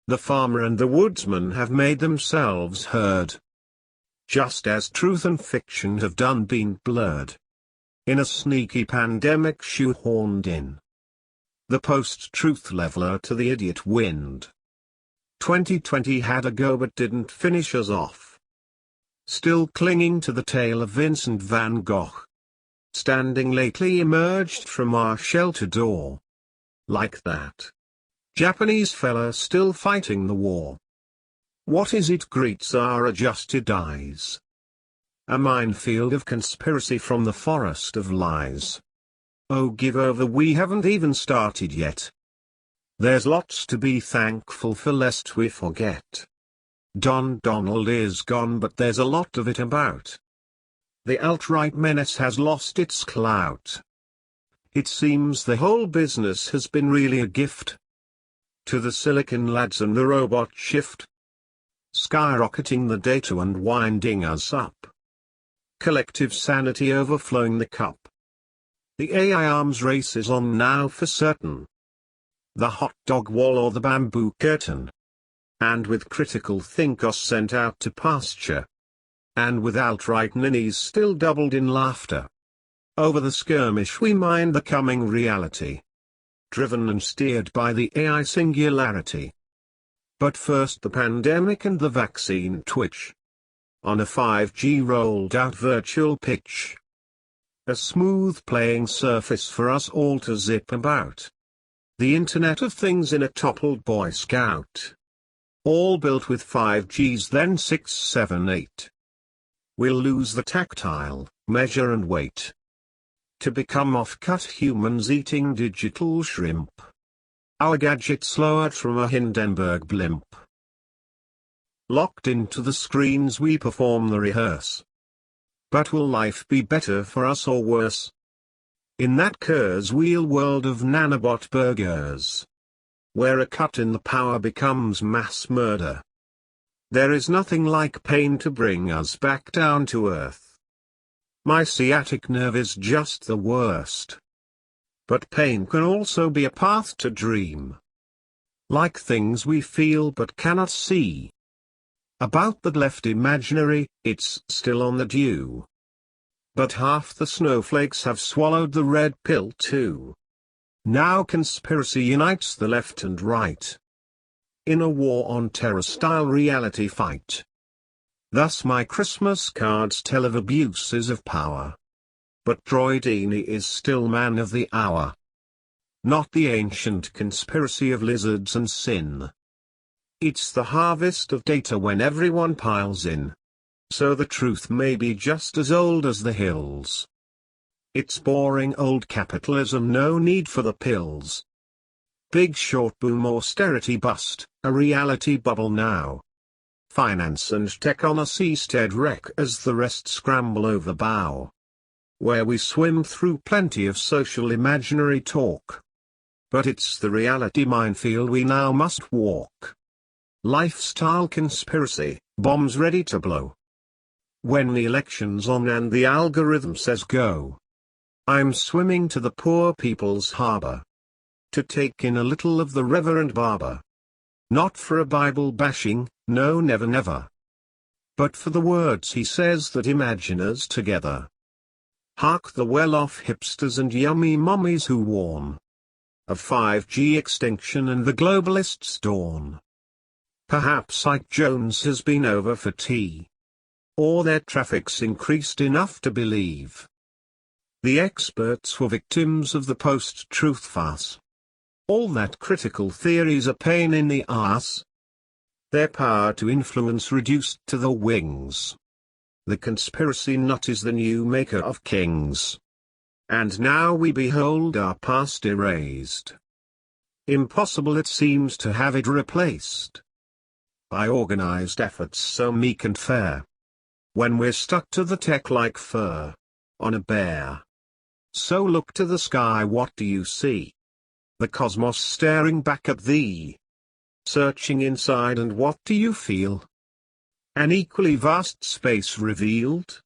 The farmer and the woodsman have made themselves heard. Just as truth and fiction have been blurred. In a sneaky pandemic shoehorned in. The post-truth leveler to the idiot wind. 2020 had a go but didn't finish us off. Still clinging to the tale of Vincent van Gogh. Standing lately emerged from our shelter door. Like that Japanese fella still fighting the war. What is it greets our adjusted eyes? A minefield of conspiracy from the forest of lies. Oh, give over, we haven't even started yet. There's lots to be thankful for lest we forget. Don Donald is gone but there's a lot of it about. The alt-right menace has lost its clout. It seems the whole business has been really a gift. To the silicon lads and the robot shift. Skyrocketing the data and winding us up. Collective sanity overflowing the cup. The AI arms race is on now for certain. The hot dog wall or the bamboo curtain. And with critical thinkers sent out to pasture. And with alt-right ninnies still doubled in laughter. Over the skirmish we mind the coming reality. Driven and steered by the AI singularity. But first the pandemic and the vaccine twitch. On a 5G rolled out virtual pitch. A smooth playing surface for us all to zip about. The Internet of Things in a toppled Boy Scout. All built with 5Gs then 6, 7, 8. We'll lose the tactile, measure and weight. To become off-cut humans eating digital shrimp. Our gadgets lowered from a Hindenburg blimp. Locked into the screens we perform the rehearse. But will life be better for us or worse? In that Kurzweil world of nanobot burgers. Where a cut in the power becomes mass murder. There is nothing like pain to bring us back down to earth. My sciatic nerve is just the worst. But pain can also be a path to dream. Like things we feel but cannot see. About that left imaginary, it's still on the dew. But half the snowflakes have swallowed the red pill too. Now conspiracy unites the left and right. In a war on terror-style reality fight. Thus my Christmas cards tell of abuses of power. But Droidini is still man of the hour. Not the ancient conspiracy of lizards and sin. It's the harvest of data when everyone piles in. So the truth may be just as old as the hills. It's boring old capitalism, no need for the pills. Big short boom austerity bust, a reality bubble now. Finance and tech on a seastead wreck as the rest scramble over the bow. Where we swim through plenty of social imaginary talk. But it's the reality minefield we now must walk. Lifestyle conspiracy, bombs ready to blow. When the election's on and the algorithm says go. I'm swimming to the poor people's harbor. To take in a little of the Reverend Barber. Not for a Bible bashing, no never never. But for the words he says that imagine us together. Hark the well-off hipsters and yummy mummies who warn. Of 5G extinction and the globalists' dawn. Perhaps Ike Jones has been over for tea. Or their traffic's increased enough to believe. The experts were victims of the post-truth farce. All that critical theory's a pain in the ass. Their power to influence reduced to the wings. The conspiracy nut is the new maker of kings. And now we behold our past erased. Impossible it seems to have it replaced. By organized efforts so meek and fair. When we're stuck to the tech like fur. On a bear. So look to the sky, what do you see? The cosmos staring back at thee. Searching inside, and what do you feel? An equally vast space revealed?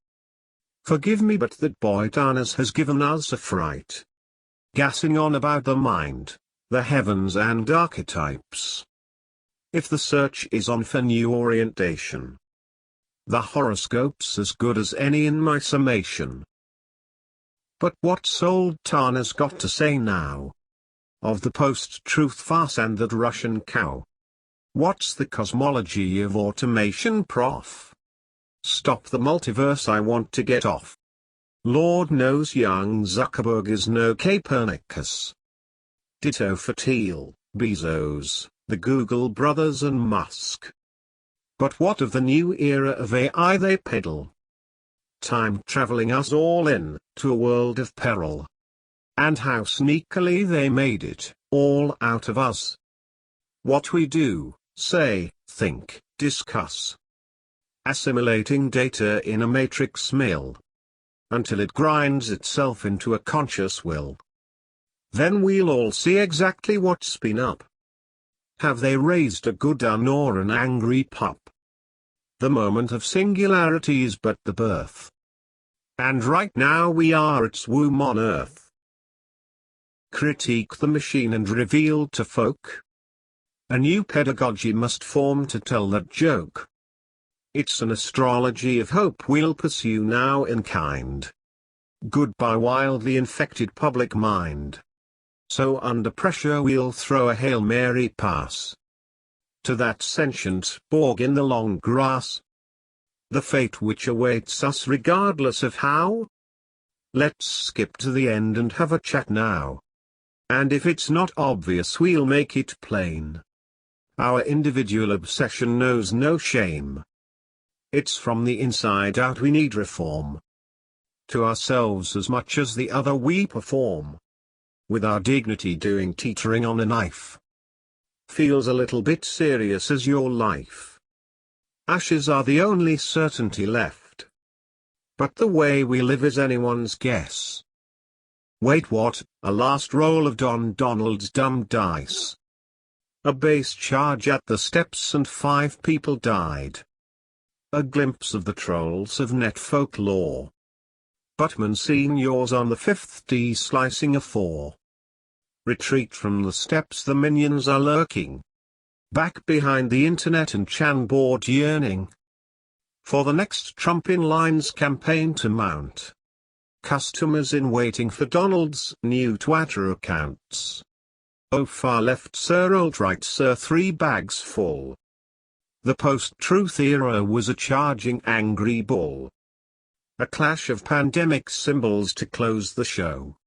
Forgive me, but that boy Darners has given us a fright. Gassing on about the mind, the heavens and archetypes. if the search is on for new orientation. The horoscope's as good as any in my summation. But what's old Tana's got to say now? Of the post-truth farce and that Russian cow? What's the cosmology of automation, prof? Stop the multiverse, I want to get off. Lord knows young Zuckerberg is no Copernicus. Ditto for Thiel, Bezos, the Google brothers and Musk. But what of the new era of AI they peddle? Time traveling us all in to a world of peril. And how sneakily they made it, all out of us. What we do, say, think, discuss. Assimilating data in a matrix mill. Until it grinds itself into a conscious will. Then we'll all see exactly what's been up. Have they raised a good un or an angry pup? The moment of singularity is but the birth. And right now we are its womb on earth. Critique the machine and reveal to folk. A new pedagogy must form to tell that joke. It's an astrology of hope we'll pursue now in kind. Goodbye wildly infected public mind. So under pressure we'll throw a Hail Mary pass to that sentient Borg in the long grass. The fate which awaits us regardless of how? Let's skip to the end and have a chat now. And if it's not obvious we'll make it plain. Our individual obsession knows no shame. It's from the inside out we need reform. To ourselves as much as the other we perform. With our dignity doing teetering on a knife. Feels a little bit serious as your life. Ashes are the only certainty left. But the way we live is anyone's guess. Wait, what? A last roll of Don Donald's dumb dice. A base charge at the steps and 5 people died. A glimpse of the trolls of net folklore. Butman seniors on the 5th D slicing a 4. Retreat from the steps, the minions are lurking. Back behind the internet and Chan board yearning. For the next Trump in line's campaign to mount. Customers in waiting for Donald's new Twitter accounts. Oh far left sir, alt-right sir, 3 bags full. The post-truth era was a charging angry bull. A clash of pandemic symbols to close the show.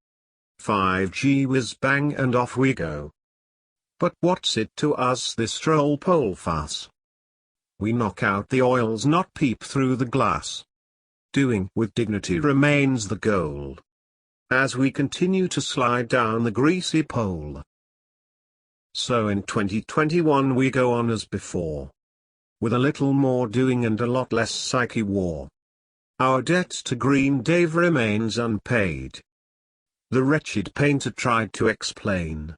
5G whiz bang and off we go. But what's it to us, this troll poll farce? We knock out the oils, not peep through the glass. Doing with dignity remains the goal. As we continue to slide down the greasy pole. So in 2021 we go on as before. With a little more doing and a lot less psyche war. Our debt to Green Dave remains unpaid. The wretched painter tried to explain.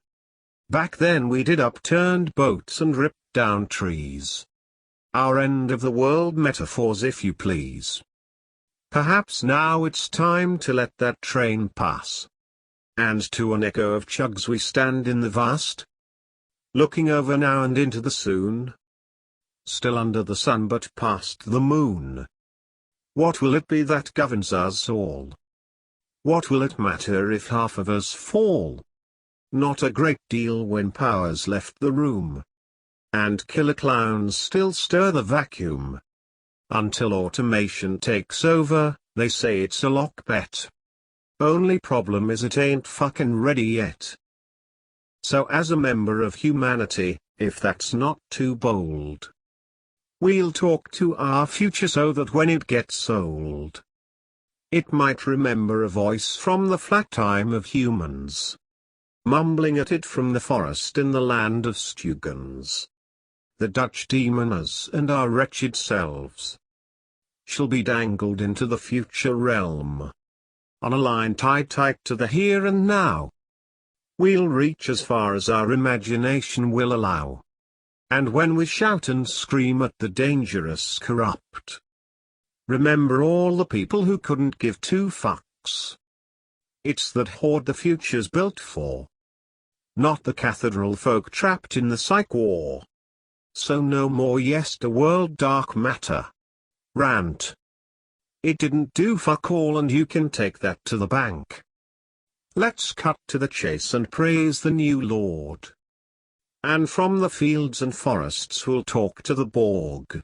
Back then we did upturned boats and ripped down trees. Our end of the world metaphors, if you please. Perhaps now it's time to let that train pass. And to an echo of chugs we stand in the vast. Looking over now and into the soon. Still under the sun but past the moon. What will it be that governs us all? What will it matter if half of us fall? Not a great deal when power's left the room. And killer clowns still stir the vacuum. Until automation takes over, they say it's a lock bet. Only problem is it ain't fucking ready yet. So as a member of humanity, if that's not too bold, we'll talk to our future so that when it gets old, it might remember a voice from the flat time of humans. Mumbling at it from the forest in the land of Stugans. The Dutch demoners and our wretched selves shall be dangled into the future realm. On a line tied tight to the here and now. We'll reach as far as our imagination will allow. And when we shout and scream at the dangerous corrupt, remember all the people who couldn't give 2 fucks. It's that horde the future's built for. Not the cathedral folk trapped in the psych war. So no more yesterworld dark matter. Rant. It didn't do fuck all, and you can take that to the bank. Let's cut to the chase and praise the new Lord. And from the fields and forests we'll talk to the Borg.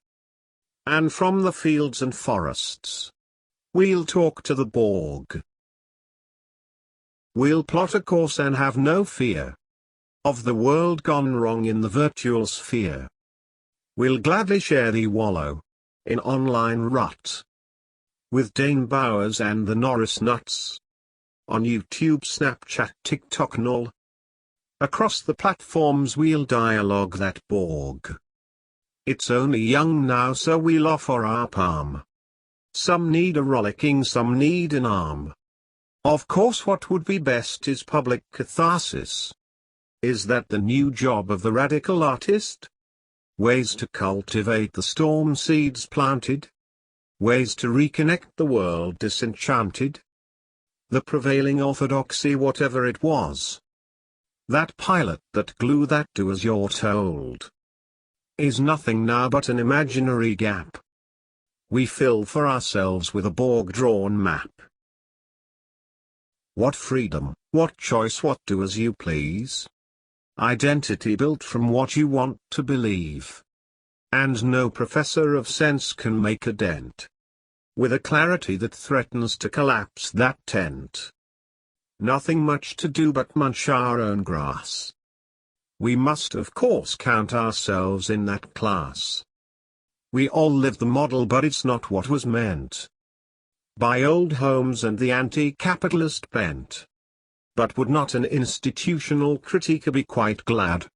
And from the fields and forests we'll talk to the Borg. We'll plot a course and have no fear of the world gone wrong in the virtual sphere. We'll gladly share the wallow in online rut with Dane Bowers and the Norris Nuts on YouTube, Snapchat, TikTok and all. Across the platforms we'll dialogue that Borg. It's only young now, so we'll offer our palm. Some need a rollicking, some need an arm. Of course what would be best is public catharsis. Is that the new job of the radical artist? Ways to cultivate the storm seeds planted? Ways to reconnect the world disenchanted? The prevailing orthodoxy, whatever it was. That pilot, that glue, that do as you're told, is nothing now but an imaginary gap we fill for ourselves with a Borg-drawn map. What freedom, what choice, what do as you please? Identity built from what you want to believe. And no professor of sense can make a dent with a clarity that threatens to collapse that tent. Nothing much to do but munch our own grass. We must of course count ourselves in that class. We all live the model, but it's not what was meant by old Holmes and the anti-capitalist bent. But would not an institutional critique be quite glad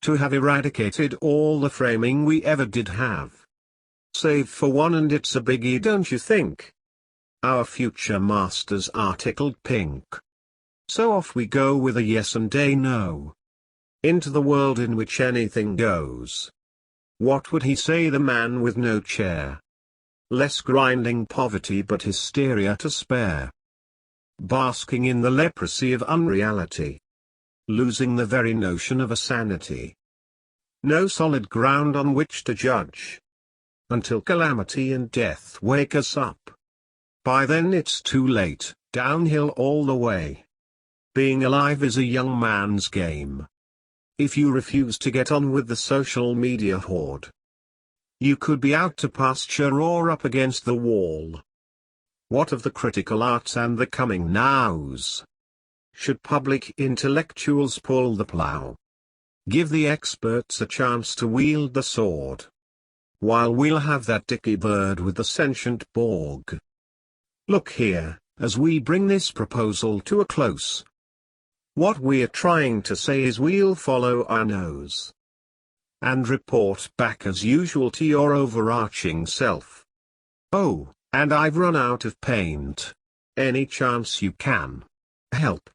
to have eradicated all the framing we ever did have? Save for one, and it's a biggie, don't you think? Our future masters are tickled pink. So off we go with a yes and a no. Into the world in which anything goes. What would he say, the man with no chair? Less grinding poverty but hysteria to spare. Basking in the leprosy of unreality. Losing the very notion of a sanity. No solid ground on which to judge. Until calamity and death wake us up. By then it's too late, downhill all the way. Being alive is a young man's game. If you refuse to get on with the social media horde, you could be out to pasture or up against the wall. What of the critical arts and the coming nows? Should public intellectuals pull the plough? Give the experts a chance to wield the sword, while we'll have that dicky bird with the sentient Borg. Look here, as we bring this proposal to a close, what we're trying to say is we'll follow our nose and report back as usual to your overarching self. Oh, and I've run out of paint. Any chance you can help